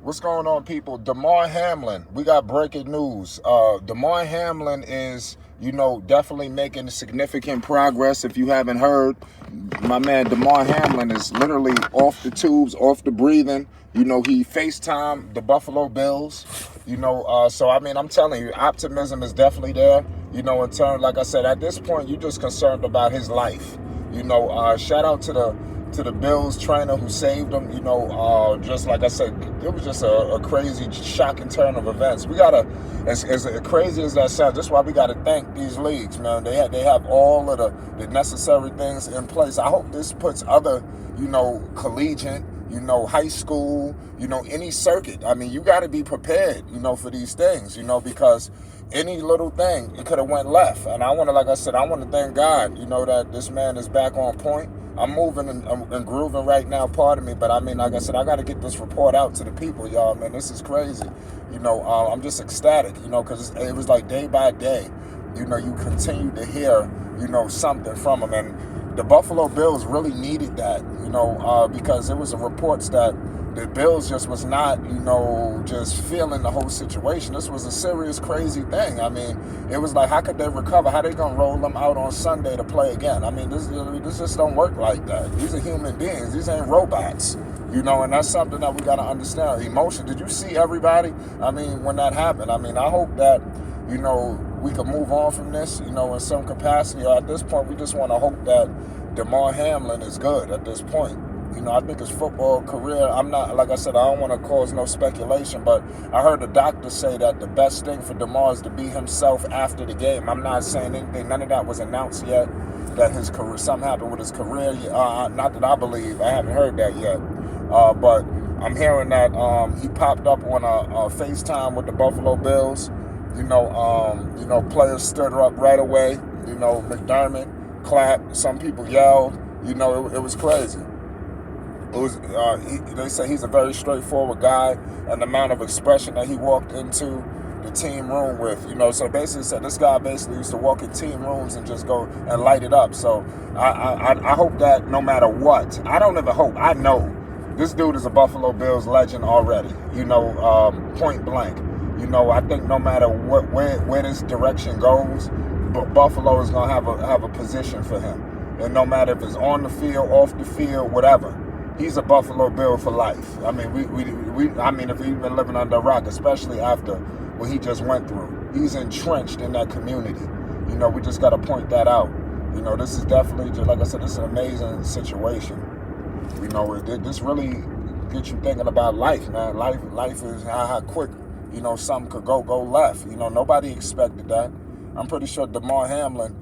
What's going on, people? Damar Hamlin. We got breaking news. Damar Hamlin is, definitely making significant progress. If you haven't heard, my man Damar Hamlin is literally off the tubes, off the breathing. He FaceTime the Buffalo Bills. So I mean, I'm telling you, optimism is definitely there. In turn, like I said, at this point, you're just concerned about his life. Shout out to the Bills trainer who saved him. Just like I said, it was just a crazy, shocking turn of events. We gotta, as crazy as that sounds, that's why we gotta thank these leagues, man. They have all of the necessary things in place. I hope this puts other, collegiate, high school, any circuit. I mean, you got to be prepared, for these things, because any little thing, it could have went left. And like I said, I want to thank God, that this man is back on point. I'm moving and grooving right now, pardon me, but I mean, like I said, I got to get this report out to the people, y'all, man. This is crazy. I'm just ecstatic, because it was like day by day, you continue to hear, something from him. And the Buffalo Bills really needed that, because it was a reports that the Bills just was not, just feeling the whole situation. This was a serious, crazy thing. I mean, it was like, how could they recover? How they gonna roll them out on Sunday to play again? I mean, this just don't work like that. These are human beings. These ain't robots. And that's something that we gotta understand. Emotion. Did you see everybody? I mean, when that happened, I mean, I hope that, we could move on from this, in some capacity. Or at this point, we just want to hope that Damar Hamlin is good at this point. I think his football career, I'm not, like I said, I don't want to cause no speculation, but I heard the doctor say that the best thing for Damar is to be himself after the game. I'm not saying anything. None of that was announced yet, that his career, something happened with his career. Not that I believe. I haven't heard that yet. But I'm hearing that he popped up on a FaceTime with the Buffalo Bills. Players stood up right away. McDermott clapped. Some people yelled. It was crazy. It was. They say he's a very straightforward guy, and the amount of expression that he walked into the team room with. So basically said this guy basically used to walk in team rooms and just go and light it up. So I hope that no matter what, I don't even hope. I know this dude is a Buffalo Bills legend already. Point blank. I think no matter where this direction goes, Buffalo is gonna have a position for him, and no matter if it's on the field, off the field, whatever. He's a Buffalo Bill for life. I mean, I mean, if he's been living under a rock, especially after what he just went through, he's entrenched in that community. We just got to point that out. This is definitely, just like I said, this is an amazing situation. This really gets you thinking about life, man. Life is how quick, something could go left. Nobody expected that. I'm pretty sure Damar Hamlin,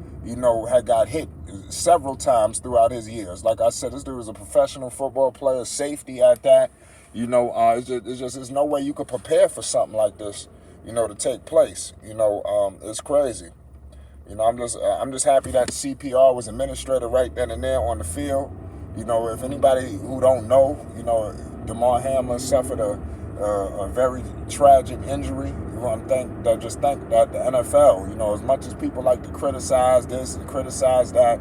had got hit several times throughout his years. Like I said, this dude was a professional football player, safety at that. There's no way you could prepare for something like this, to take place. It's crazy. I'm just happy that CPR was administered right then and there on the field. If anybody who don't know, Damar Hamlin suffered a very tragic injury. Thank that the NFL, as much as people like to criticize this and criticize that,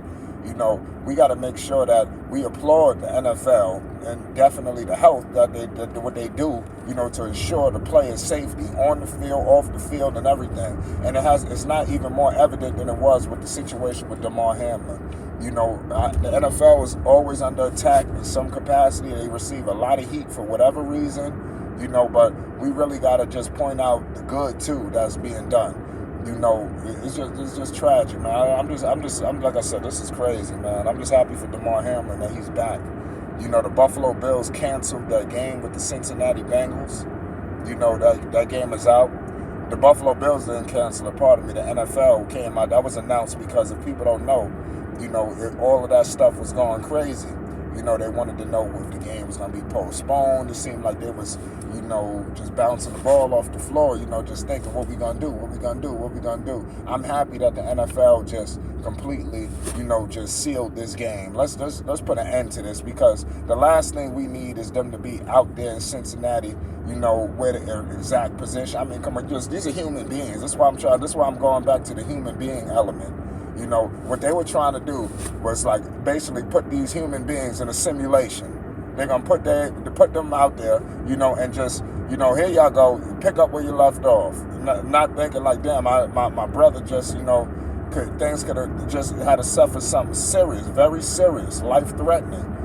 we got to make sure that we applaud the NFL and definitely the health that what they do, to ensure the players' safety on the field, off the field, and everything. And it's not even more evident than it was with the situation with Damar Hamlin. The NFL is always under attack in some capacity. They receive a lot of heat for whatever reason. But we really gotta just point out the good too that's being done. It's just tragic, man. I'm like I said, this is crazy, man. I'm just happy for Damar Hamlin that he's back. The Buffalo Bills canceled that game with the Cincinnati Bengals. That game is out. The Buffalo Bills didn't cancel it. Pardon me. The NFL came out. That was announced because if people don't know, all of that stuff was going crazy. They wanted to know if the game was going to be postponed. It seemed like they was, just bouncing the ball off the floor, just thinking, what we going to do? I'm happy that the NFL just completely, just sealed this game. Let's put an end to this, because the last thing we need is them to be out there in Cincinnati, where the exact position. I mean, come on, these are human beings. That's why I'm going back to the human being element. What they were trying to do was like basically put these human beings in a simulation. They're gonna put them out there, and just You know, here y'all go, pick up where you left off. Not thinking like, damn, my brother just, things could have just had to suffer something serious, very serious, life-threatening.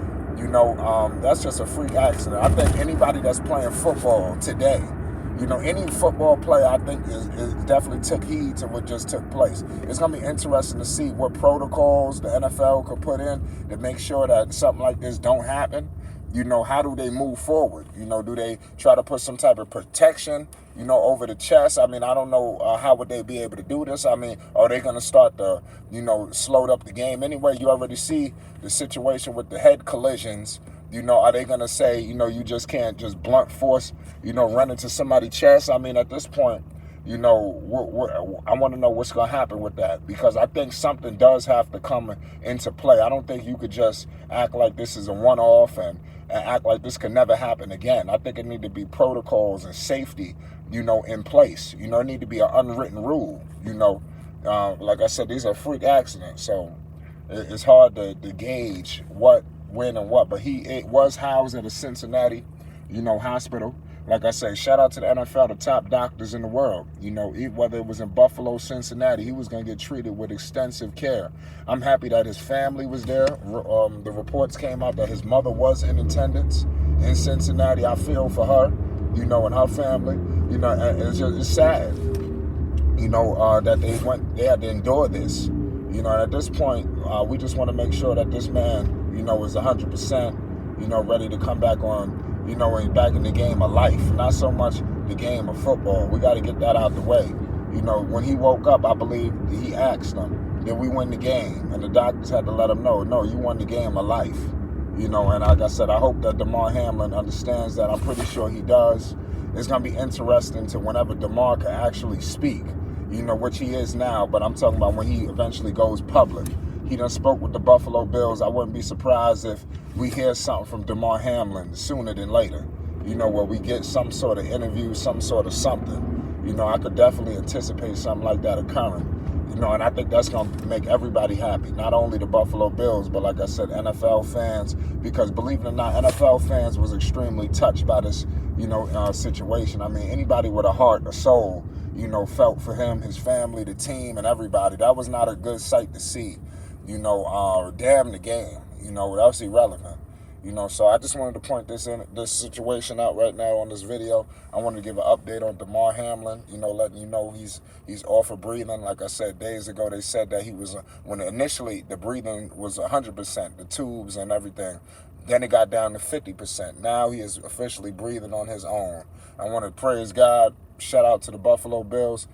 That's just a freak accident. I think anybody that's playing football today, any football player, I think is definitely took heed to what just took place. It's going to be interesting to see what protocols the NFL could put in to make sure that something like this don't happen. How do they move forward? Do they try to put some type of protection, over the chest? I mean, I don't know how would they be able to do this. I mean, are they going to start to, slow up the game? Anyway, you already see the situation with the head collisions. Are they going to say, you just can't just blunt force, run into somebody's chest? I mean, at this point, I want to know what's going to happen with that, because I think something does have to come into play. I don't think you could just act like this is a one-off and act like this can never happen again. I think it need to be protocols and safety, in place. It need to be an unwritten rule. Like I said, these are freak accidents, so it's hard to gauge what, when, and what. But it was housed at a Cincinnati, hospital. Like I say, shout out to the NFL, the top doctors in the world. Whether it was in Buffalo, Cincinnati, he was going to get treated with extensive care. I'm happy that his family was there. The reports came out that his mother was in attendance in Cincinnati. I feel for her, and her family. It's sad, that they had to endure this. And at this point, we just want to make sure that this man, is 100%, ready to come back on, and back in the game of life, not so much the game of football. We got to get that out the way. When he woke up, I believe he asked them, did we win the game? And the doctors had to let him know, no, you won the game of life. And like I said, I hope that Damar Hamlin understands that. I'm pretty sure he does. It's going to be interesting to whenever Damar can actually speak, which he is now, but I'm talking about when he eventually goes public. He done spoke with the Buffalo Bills. I wouldn't be surprised if we hear something from Damar Hamlin sooner than later, where we get some sort of interview, some sort of something. I could definitely anticipate something like that occurring, and I think that's going to make everybody happy, not only the Buffalo Bills, but like I said, NFL fans, because believe it or not, NFL fans was extremely touched by this, situation. I mean, anybody with a heart, a soul, felt for him, his family, the team, and everybody. That was not a good sight to see. Damn the game. That was irrelevant. So I just wanted to point this situation out right now on this video. I wanted to give an update on Damar Hamlin, letting you know he's off of breathing. Like I said, days ago they said that he was, when initially the breathing was 100%, the tubes and everything. Then it got down to 50%. Now he is officially breathing on his own. I want to praise God. Shout out to the Buffalo Bills.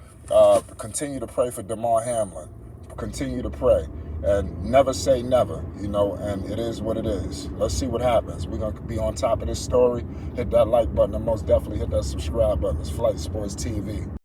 Continue to pray for Damar Hamlin. Continue to pray. And never say never, and it is what it is. Let's see what happens. We're going to be on top of this story. Hit that like button and most definitely hit that subscribe button. It's Flight Sports TV.